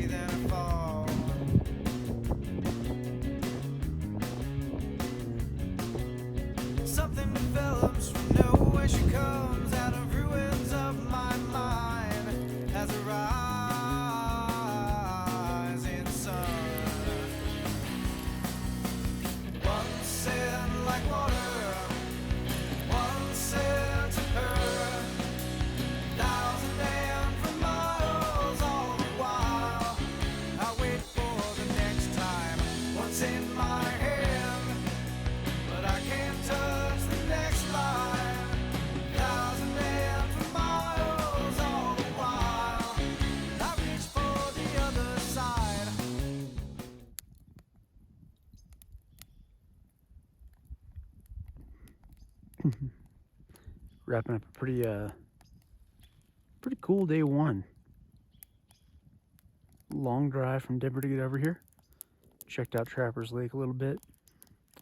then I fall. Something develops from nowhere. She comes out of ruins of my mind as a rising sun. One said like water, one said to her, 1,000 men for miles all the while. I wait for the next time, once in my hand, but I can't touch the next line. 1,000 men for miles all the while. I reach for the other side. Wrapping up a pretty cool day one. Long drive from Denver to get over here. Checked out Trappers Lake a little bit.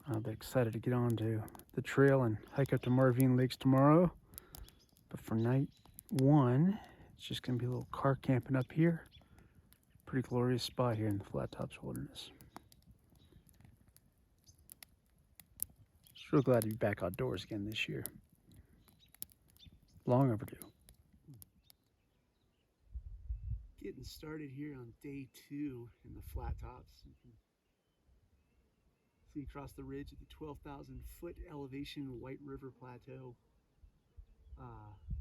I'll be excited to get on to the trail and hike up to Marvine Lakes tomorrow. But for night one, it's just gonna be a little car camping up here. Pretty glorious spot here in the Flat Tops Wilderness. Just real glad to be back outdoors again this year. Long overdue. Getting started here on day 2 in the Flat Tops. You can see across the ridge at the 12,000 foot elevation White River Plateau.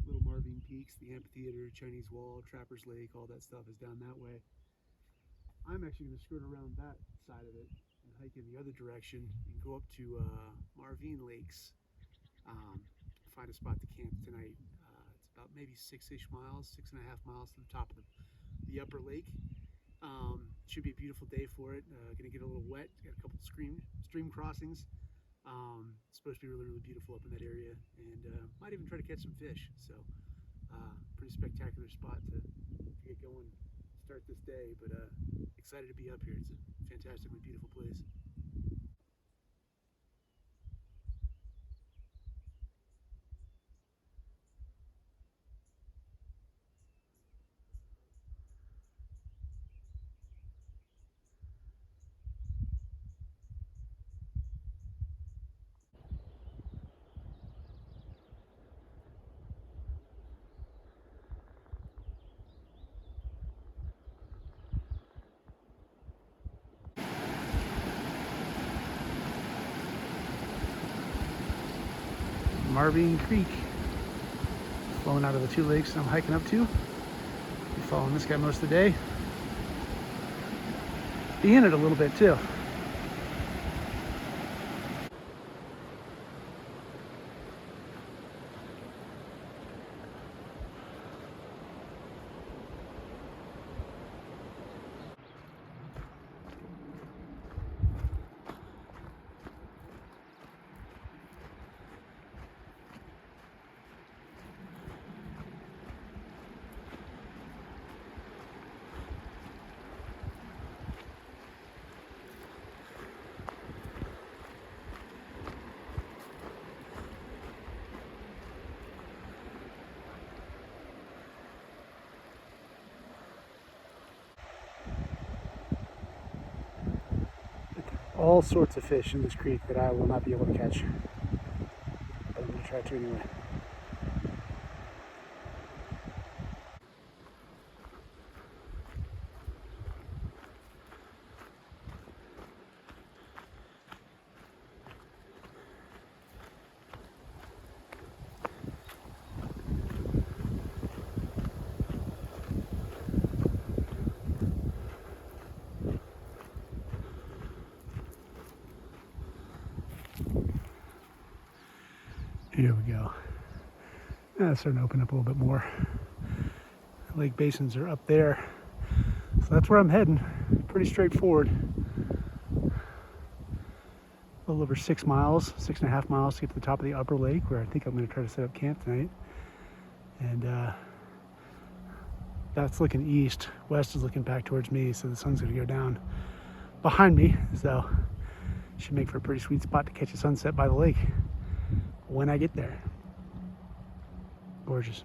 Little Marvine Peaks, the amphitheater, Chinese Wall, Trappers Lake, all that stuff is down that way. I'm actually going to skirt around that side of it and hike in the other direction and go up to Marvine Lakes. Find a spot to camp tonight. It's about maybe 6-ish miles, 6.5 miles to the top of the upper lake. Should be a beautiful day for it. Gonna get a little wet. Got a couple stream crossings. It's supposed to be really, really beautiful up in that area, and might even try to catch some fish. So pretty spectacular spot to get going, start this day. But excited to be up here. It's a fantastically beautiful place. Marvine Creek, flowing out of the 2 lakes I'm hiking up to. Be following this guy most of the day. Be in it a little bit too. All sorts of fish in this creek that I will not be able to catch. But I'm going to try to anyway. Here we go. It's starting to open up a little bit more. Lake basins are up there. So that's where I'm heading. Pretty straightforward. A little over 6 miles, 6.5 miles to get to the top of the upper lake, where I think I'm going to try to set up camp tonight. And that's looking east. West is looking back towards me, so the sun's going to go down behind me. So should make for a pretty sweet spot to catch a sunset by the lake when I get there. Gorgeous.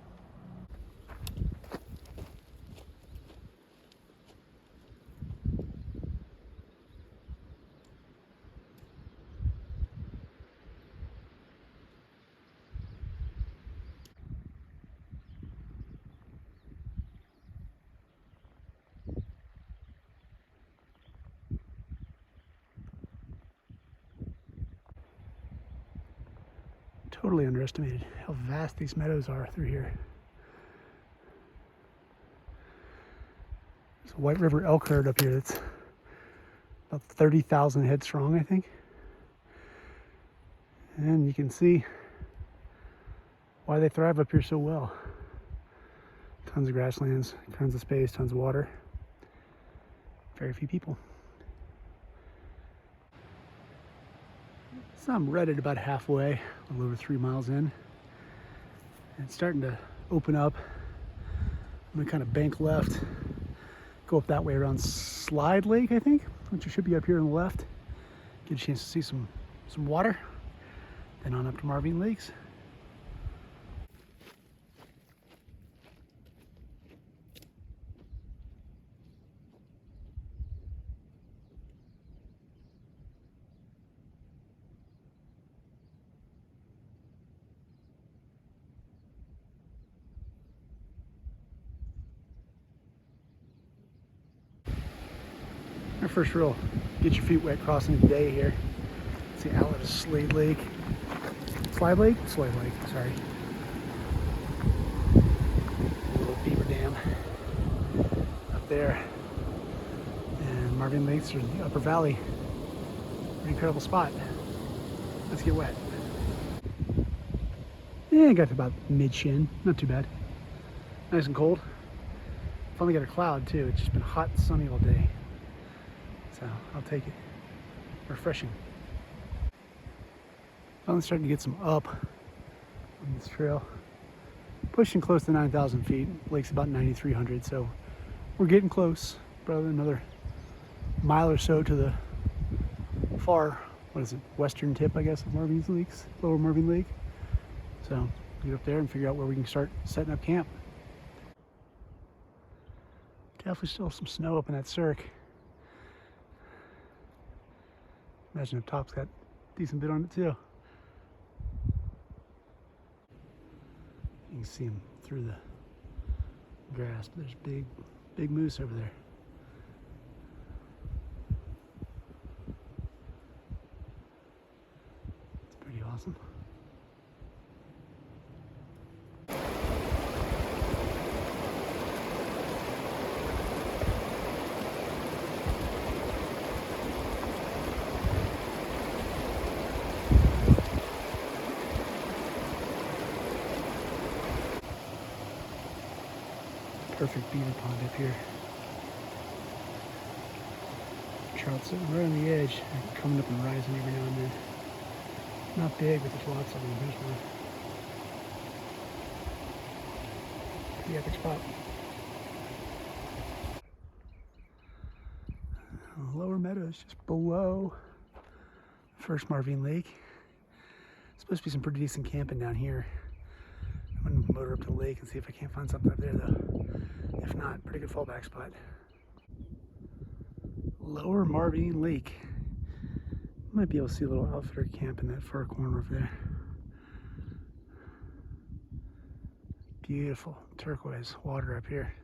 Totally underestimated how vast these meadows are through here. There's a White River elk herd up here that's about 30,000 head strong, I think. And you can see why they thrive up here so well. Tons of grasslands, tons of space, tons of water. Very few people. So I'm redded about halfway, a little over 3 miles in. And it's starting to open up. I'm gonna kind of bank left, go up that way around Slide Lake, I think, which should be up here on the left. Get a chance to see some water. Then on up to Marvine Lakes. Our first real get your feet wet crossing the day here. It's the outlet of Slade Lake. Slide Lake? Slade Lake, sorry. A little beaver dam up there. And Marvine Lakes are in the upper valley. An incredible spot. Let's get wet. Yeah, I got to about mid-shin. Not too bad. Nice and cold. Finally got a cloud too. It's just been hot and sunny all day. So I'll take it. Refreshing. Finally starting to get some up on this trail. Pushing close to 9,000 feet. Lake's about 9,300, so we're getting close. Probably another mile or so to the far, what is it, western tip, I guess, of Marvine Lakes, Lower Marvine Lake. So get up there and figure out where we can start setting up camp. Definitely still some snow up in that cirque. Imagine if top's got a decent bit on it too. You can see them through the grass, but there's big moose over there. It's pretty awesome. Perfect beaver pond up here. Trout sitting right on the edge, coming up and rising every now and then. Not big, but there's lots of them. Here's one. Pretty epic spot. Lower meadows just below First Marvine Lake. Supposed to be some pretty decent camping down here. I'm gonna motor up to the lake and see if I can't find something up there though. If not, pretty good fallback spot. Lower Marvine Lake. Might be able to see a little outfitter camp in that far corner over there. Beautiful turquoise water up here.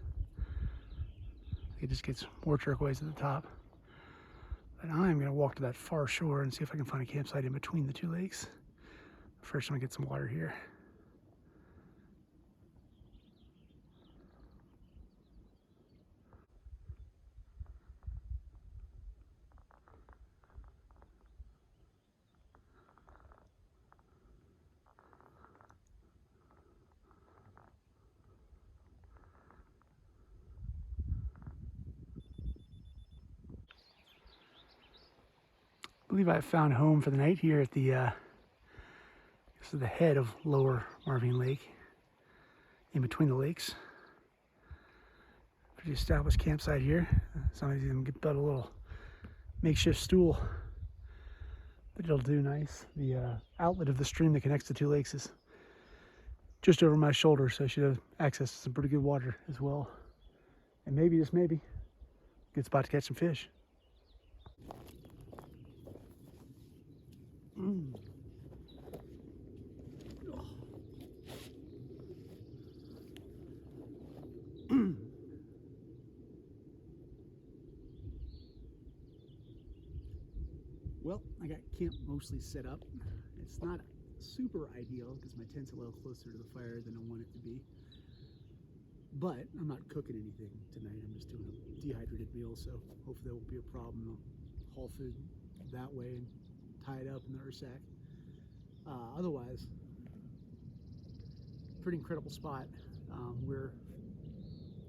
It just gets more turquoise at the top. But I'm gonna walk to that far shore and see if I can find a campsite in between the two lakes. First, I'm gonna get some water here. I believe I found home for the night here at the this is the head of Lower Marvine Lake, in between the lakes. Pretty established campsite here. Somebody's even built a little makeshift stool, but it'll do nice. The outlet of the stream that connects the two lakes is just over my shoulder, so I should have access to some pretty good water as well. And maybe, just maybe, good spot to catch some fish. Well, I got camp mostly set up. It's not super ideal because my tent's a little closer to the fire than I want it to be. But I'm not cooking anything tonight. I'm just doing a dehydrated meal, so hopefully that won't be a problem. I'll haul food that way and tie it up in the Ursack. Otherwise, pretty incredible spot. We're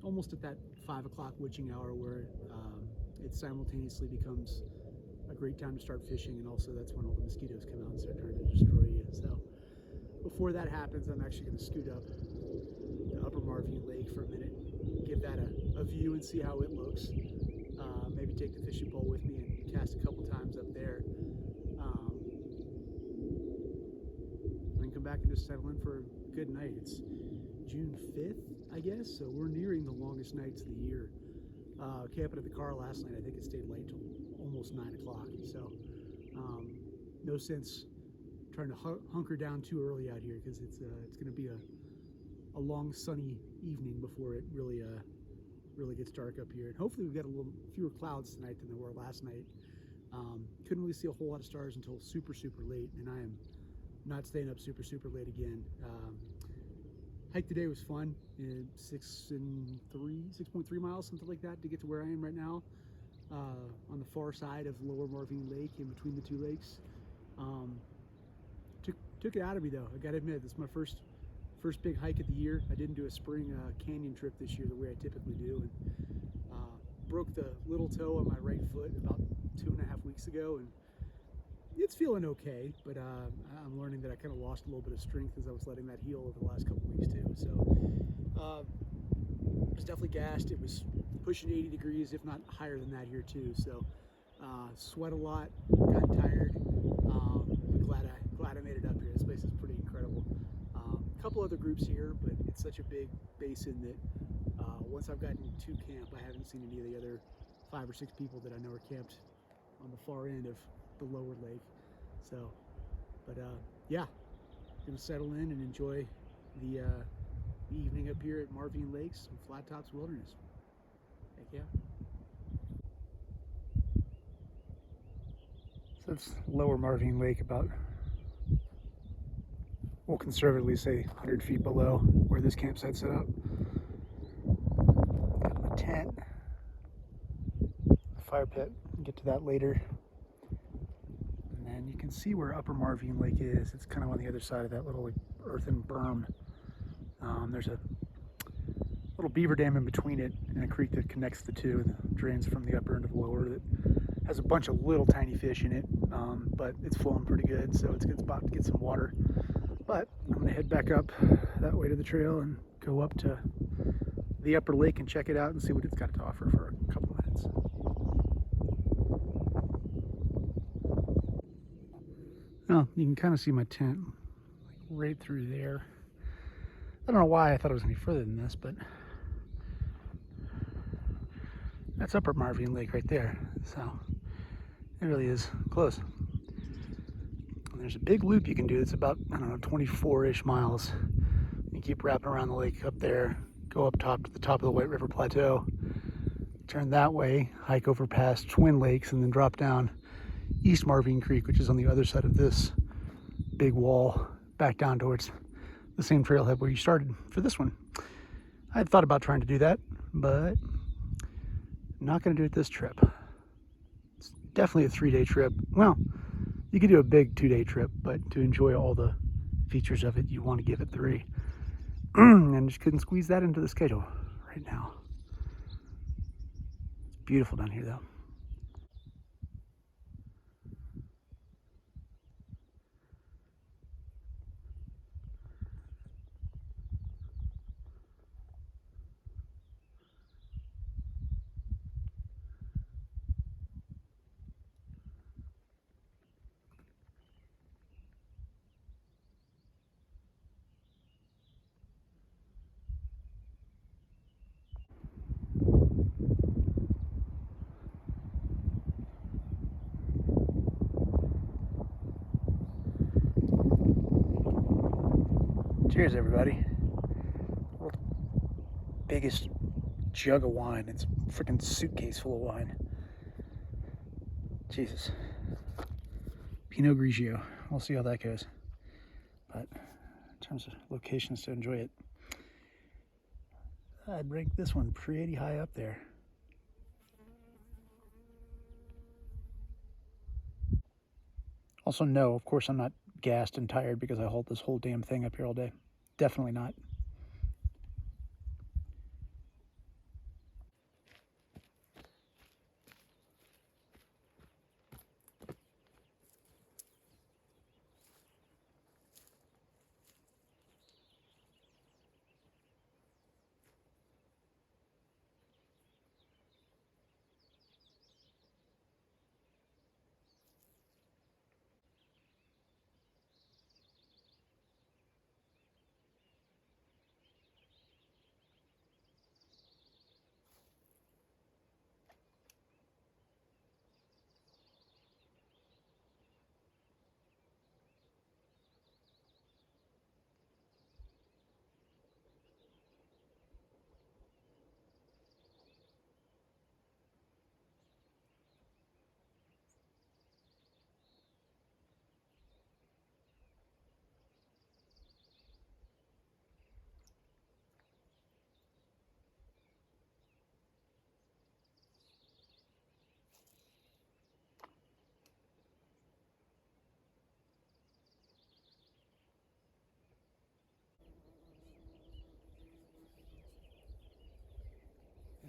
almost at that 5 o'clock witching hour where it simultaneously becomes a great time to start fishing, and also that's when all the mosquitoes come out and start trying to destroy you. So before that happens, I'm actually going to scoot up to Upper Marvine Lake for a minute, give that a view and see how it looks. Maybe take the fishing pole with me and cast a couple times up there. And then come back and just settle in for a good night. It's June 5th, I guess, so we're nearing the longest nights of the year. Camping at the car last night, I think it stayed late till almost 9 o'clock, so no sense trying to hunker down too early out here, because it's going to be a long sunny evening before it really gets dark up here. And hopefully we've got a little fewer clouds tonight than there were last night. Couldn't really see a whole lot of stars until super late, and I am not staying up super late again. Hike today was fun. 6.3 miles, something like that, to get to where I am right now, on the far side of Lower Marvine Lake, in between the two lakes. Took it out of me though. I gotta admit, this is my first big hike of the year. I didn't do a spring canyon trip this year the way I typically do, and broke the little toe on my right foot about 2.5 weeks ago, and it's feeling okay, but I'm learning that I kind of lost a little bit of strength as I was letting that heal over the last couple weeks too. So it was definitely gassed. It was pushing 80 degrees, if not higher than that here too. So sweat a lot, got tired. But glad I made it up here. This place is pretty incredible. A couple other groups here, but it's such a big basin that once I've gotten to camp, I haven't seen any of the other 5 or 6 people that I know are camped on the far end of the lower lake. So, but yeah, gonna settle in and enjoy the evening up here at Marvine Lakes and Flat Tops Wilderness. Heck yeah. So it's Lower Marvine Lake, about, we'll conservatively say 100 feet below where this campsite's set up. Got my tent, fire pit, we'll get to that later. And you can see where Upper Marvine Lake is. It's kind of on the other side of that little earthen berm. There's a little beaver dam in between it and a creek that connects the two and drains from the upper end to the lower, that has a bunch of little tiny fish in it, but it's flowing pretty good, so it's a good spot to get some water. But I'm gonna head back up that way to the trail and go up to the upper lake and check it out and see what it's got to offer for a couple minutes. Well, you can kind of see my tent like right through there. I don't know why I thought it was any further than this, but that's Upper Marvine Lake right there. So it really is close. And there's a big loop you can do. It's about, I don't know, 24-ish miles. You keep wrapping around the lake up there, go up top to the top of the White River Plateau, turn that way, hike over past Twin Lakes, and then drop down East Marvine Creek, which is on the other side of this big wall, back down towards the same trailhead where you started for this one. I had thought about trying to do that, but not going to do it this trip. It's definitely a 3-day trip. Well, you could do a big 2-day trip, but to enjoy all the features of it, you want to give it 3. And just couldn't squeeze that into the schedule right now. It's beautiful down here though. Cheers, everybody. World's biggest jug of wine. It's a freaking suitcase full of wine. Jesus. Pinot Grigio. We'll see how that goes. but in terms of locations to enjoy it, I'd rank this one pretty high up there. Also, no, of course I'm not gassed and tired because I hold this whole damn thing up here all day. Definitely not.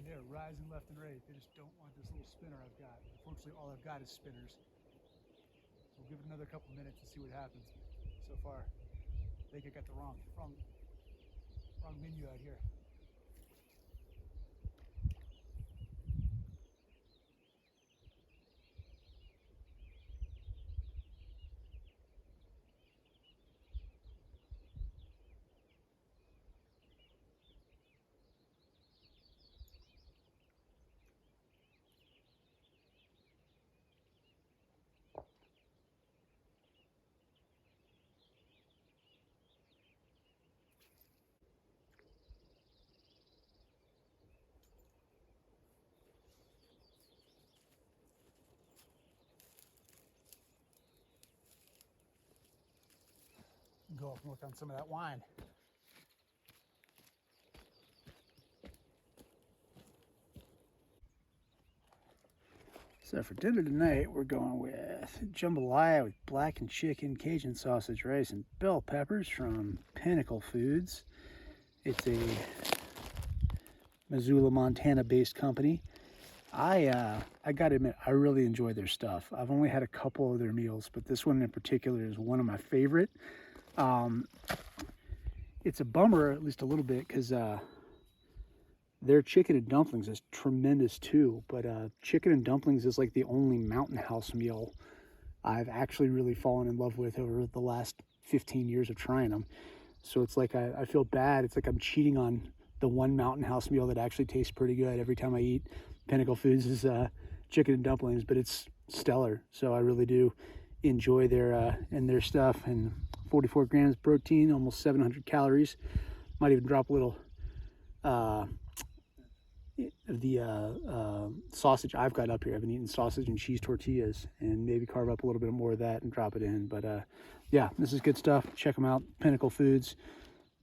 And they're rising left and right. They just don't want this little spinner I've got. Unfortunately, all I've got is spinners. We'll give it another couple minutes and see what happens. So far, I think I got the wrong menu out here. Go up and look on some of that wine. So for dinner tonight, we're going with jambalaya with blackened chicken, Cajun sausage, rice, and bell peppers from Pinnacle Foods. It's a Missoula, Montana-based company. I gotta admit, I really enjoy their stuff. I've only had a couple of their meals, but this one in particular is one of my favorite. It's a bummer, at least a little bit, because their chicken and dumplings is tremendous too, but chicken and dumplings is like the only Mountain House meal I've actually really fallen in love with over the last 15 years of trying them. So it's like I feel bad. It's like I'm cheating on the one Mountain House meal that actually tastes pretty good every time I eat. Pinnacle Foods is chicken and dumplings, but it's stellar. So I really do enjoy their stuff. And 44 grams of protein, almost 700 calories. Might even drop a little the sausage I've got up here. I've been eating sausage and cheese tortillas, and maybe carve up a little bit more of that and drop it in. But yeah, this is good stuff. Check them out, Pinnacle Foods.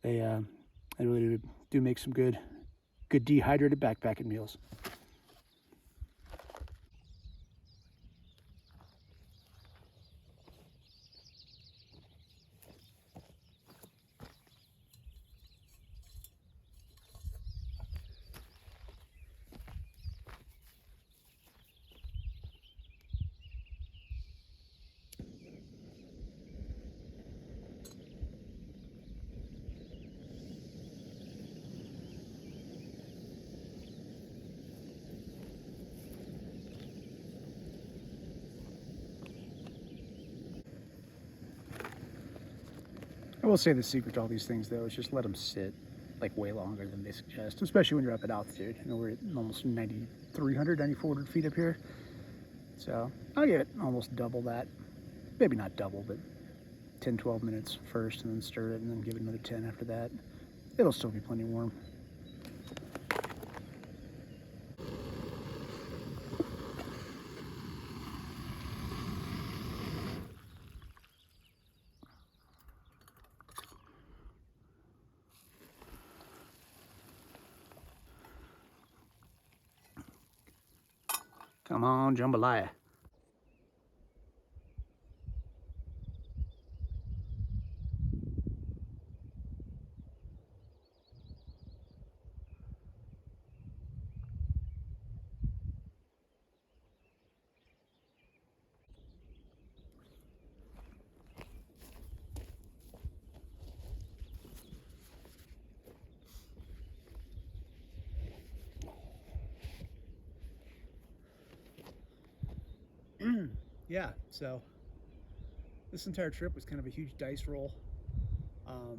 They really do make some good dehydrated backpacking meals. I will say the secret to all these things, though, is just let them sit like way longer than they suggest, especially when you're up at altitude. You know, we're at almost 9,300, 9,400 feet up here. So I'll give it almost double that. Maybe not double, but 10, 12 minutes first, and then stir it, and then give it another 10 after that. It'll still be plenty warm. Come on, jambalaya. Yeah, so this entire trip was kind of a huge dice roll. Um,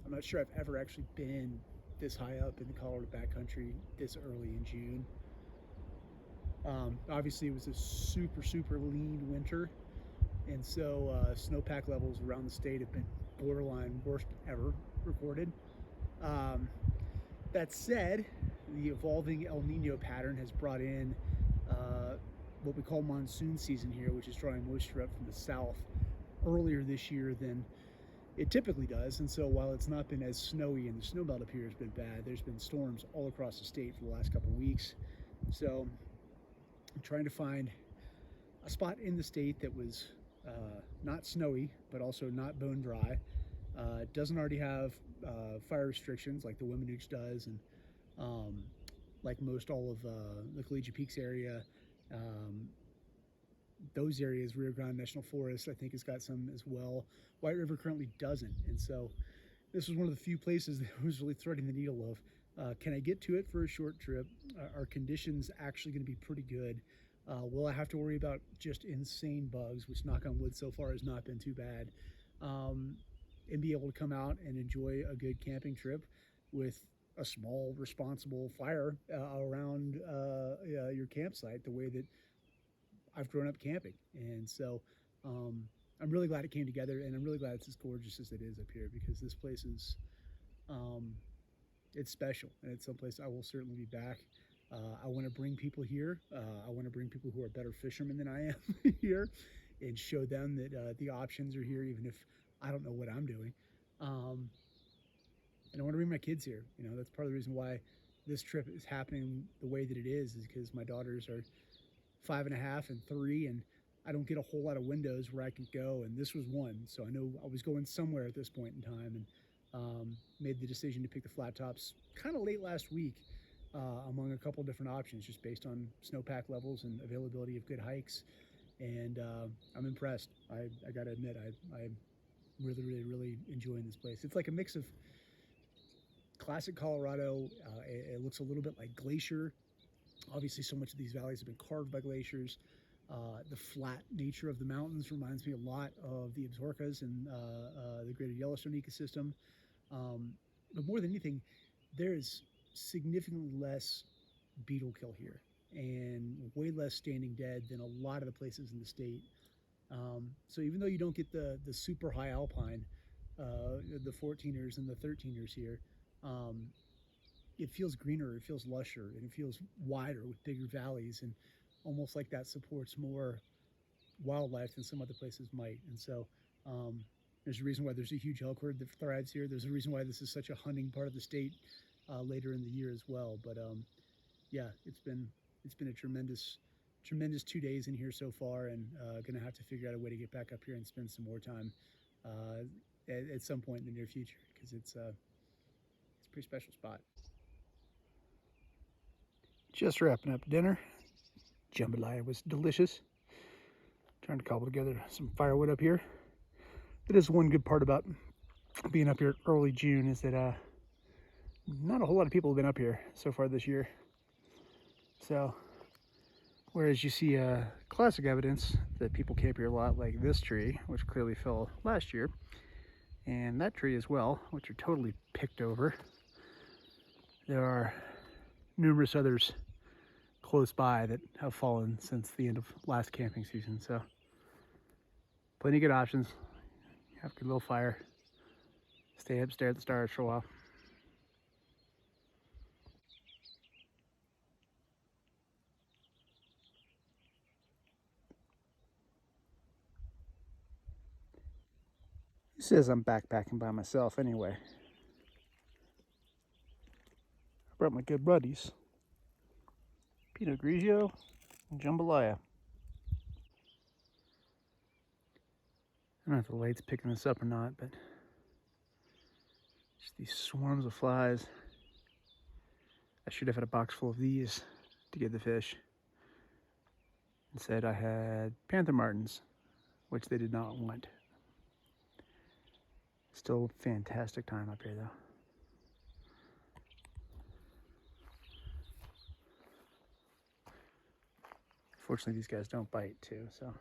I'm not sure I've ever actually been this high up in the Colorado backcountry this early in June. Obviously, it was a super lean winter, and so snowpack levels around the state have been borderline worst ever recorded. Um, that said, the evolving El Nino pattern has brought in uh, what we call monsoon season here, which is drawing moisture up from the south earlier this year than it typically does. And so while it's not been as snowy and the snowmelt up here has been bad, there's been storms all across the state for the last couple of weeks. So I'm trying to find a spot in the state that was not snowy, but also not bone dry. Doesn't already have fire restrictions like the Weminuche does, and like most all of the Collegiate Peaks area. Those areas, Rio Grande National Forest, I think has got some as well. White River currently doesn't, and so this was one of the few places that was really threading the needle of, can I get to it for a short trip? Are conditions actually going to be pretty good? Will I have to worry about just insane bugs, which knock on wood so far has not been too bad, and be able to come out and enjoy a good camping trip with a small responsible fire around your campsite the way that I've grown up camping. And so I'm really glad it came together, and I'm really glad it's as gorgeous as it is up here, because this place is it's special, and it's someplace I will certainly be back. I want to bring people here. I want to bring people who are better fishermen than I am here, and show them that the options are here, even if I don't know what I'm doing. And I want to bring my kids here. You know, that's part of the reason why this trip is happening the way that it is because my daughters are 5.5 and 3, and I don't get a whole lot of windows where I can go, and this was one. So I know I was going somewhere at this point in time, and made the decision to pick the flat tops kind of late last week, among a couple different options, just based on snowpack levels and availability of good hikes. And I'm impressed. I got to admit, I'm really enjoying this place. It's like a mix of classic Colorado. It looks a little bit like Glacier. Obviously, so much of these valleys have been carved by glaciers. The flat nature of the mountains reminds me a lot of the Absarokas and the Greater Yellowstone ecosystem. But more than anything, there is significantly less beetle kill here, and way less standing dead than a lot of the places in the state. So even though you don't get the super high alpine, the 14ers and the 13ers here, it feels greener, it feels lusher, and it feels wider with bigger valleys, and almost like that supports more wildlife than some other places might. And so there's a reason why there's a huge elk herd that thrives here. There's a reason why this is such a hunting part of the state later in the year as well. But yeah, it's been a tremendous 2 days in here so far, and gonna have to figure out a way to get back up here and spend some more time at some point in the near future, because it's a pretty special spot. Just wrapping up dinner. Jambalaya was delicious. Trying to cobble together some firewood up here. That is one good part about being up here early June, is that not a whole lot of people have been up here so far this year. So whereas you see classic evidence that people camp here a lot, like this tree, which clearly fell last year, and that tree as well, which are totally picked over, there are numerous others close by that have fallen since the end of last camping season. So plenty of good options. Have a good little fire. Stay up, stare at the stars for a while. He says I'm backpacking by myself anyway. I brought my good buddies, Pinot Grigio Jambalaya. I don't know if the light's picking this up or not, but just these swarms of flies. I should have had a box full of these to give the fish. Instead, I had panther martins, which they did not want. Still fantastic time up here, though. Fortunately, these guys don't bite, too, so.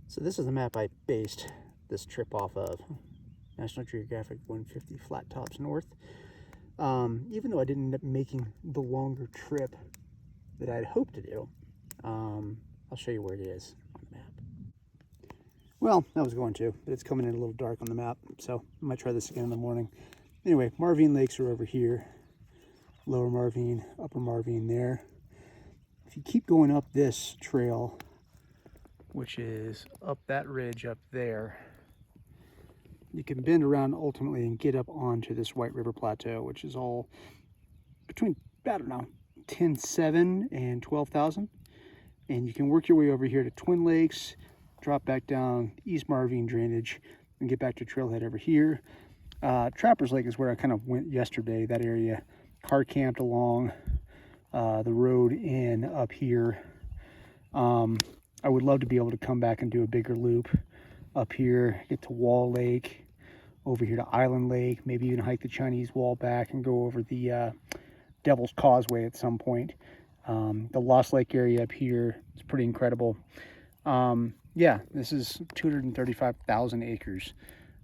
So this is the map I based this trip off of. National Geographic 150 Flat Tops North. Even though I didn't end up making the longer trip that I'd hoped to do, I'll show you where it is on the map. Well, I was going to, but it's coming in a little dark on the map, so I might try this again in the morning. Anyway, Marvine Lakes are over here. Lower Marvine, Upper Marvine there. If you keep going up this trail, which is up that ridge up there, you can bend around ultimately and get up onto this White River Plateau, which is all between, I don't know, 10,700 and 12,000. And you can work your way over here to Twin Lakes, drop back down East Marvine drainage, and get back to trailhead over here. Trappers Lake is where I kind of went yesterday, that area. Car camped along the road in up here. I would love to be able to come back and do a bigger loop up here, get to Wall Lake, over here to Island Lake, maybe even hike the Chinese Wall back and go over the Devil's Causeway at some point. The Lost Lake area up here is pretty incredible. Yeah, this is 235,000 acres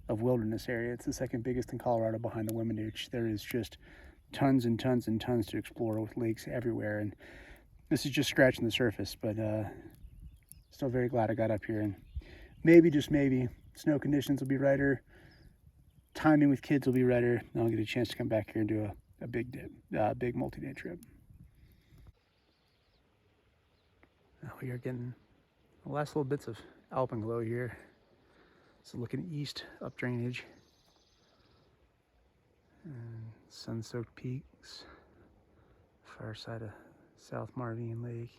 of wilderness area. It's the second biggest in Colorado behind the Weminuche. There is just tons and tons and tons to explore with lakes everywhere. And this is just scratching the surface, but still very glad I got up here. And maybe, just maybe, snow conditions will be righter. Timing with kids will be righter. And I'll get a chance to come back here and do a big multi-day trip. Now we are getting the last little bits of alpenglow here. So looking east up drainage. And sun-soaked peaks. Far side of South Marvine Lake.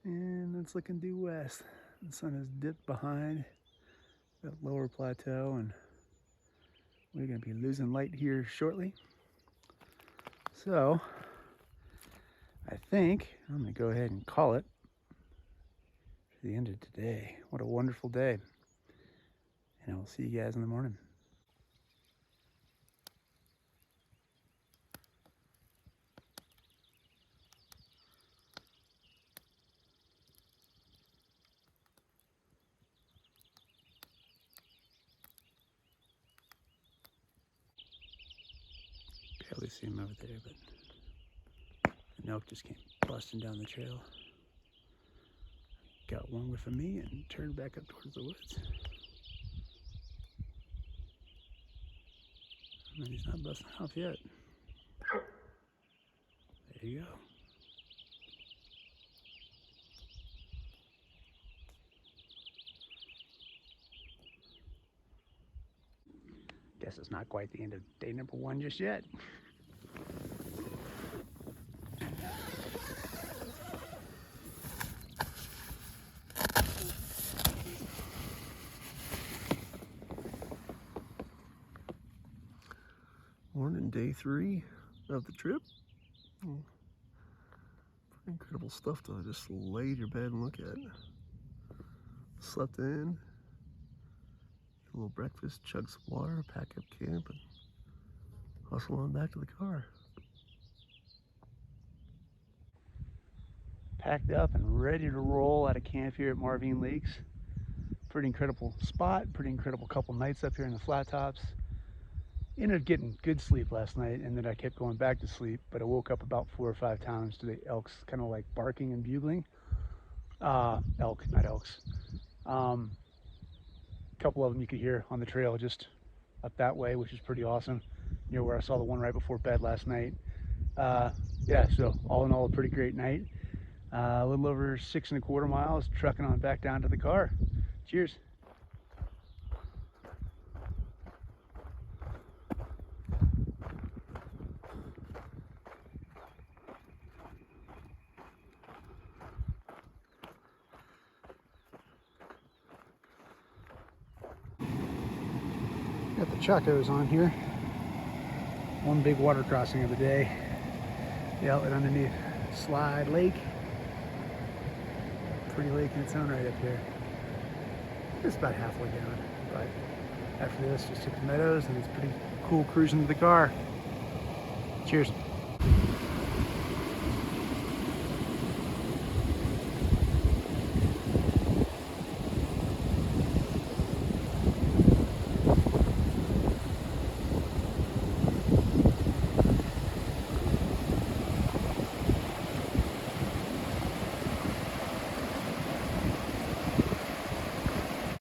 And it's looking due west. The sun has dipped behind that lower plateau, and we're going to be losing light here shortly. So I think I'm going to go ahead and call it for the end of today. What a wonderful day. And I will see you guys in the morning. Barely see him over there, but an elk just came busting down the trail. Got one whiff of me and turned back up towards the woods. And he's not busting off yet. There you go. Guess it's not quite the end of day number 1 just yet. Morning, day 3 of the trip. Pretty incredible stuff to just lay in your bed and look at. Slept in, a little breakfast, chug some water, pack up camp, and hustle on back to the car. Packed up and ready to roll out of camp here at Marvine Lakes. Pretty incredible spot, pretty incredible couple nights up here in the flat tops. ended up getting good sleep last night, and then I kept going back to sleep, but I woke up about 4 or 5 times to the elks kind of like barking and bugling. Elk, not elks. A couple of them you could hear on the trail just up that way, which is pretty awesome. Near where I saw the one right before bed last night. Yeah, so all in all, a pretty great night. A little over 6.25 miles, trucking on back down to the car. Cheers. Got the Chacos on here. One big water crossing of the day. The outlet underneath Slide Lake. Pretty lake in its own right up here. It's about halfway down, but after this, just hit the meadows, and it's pretty cool cruising to the car. Cheers.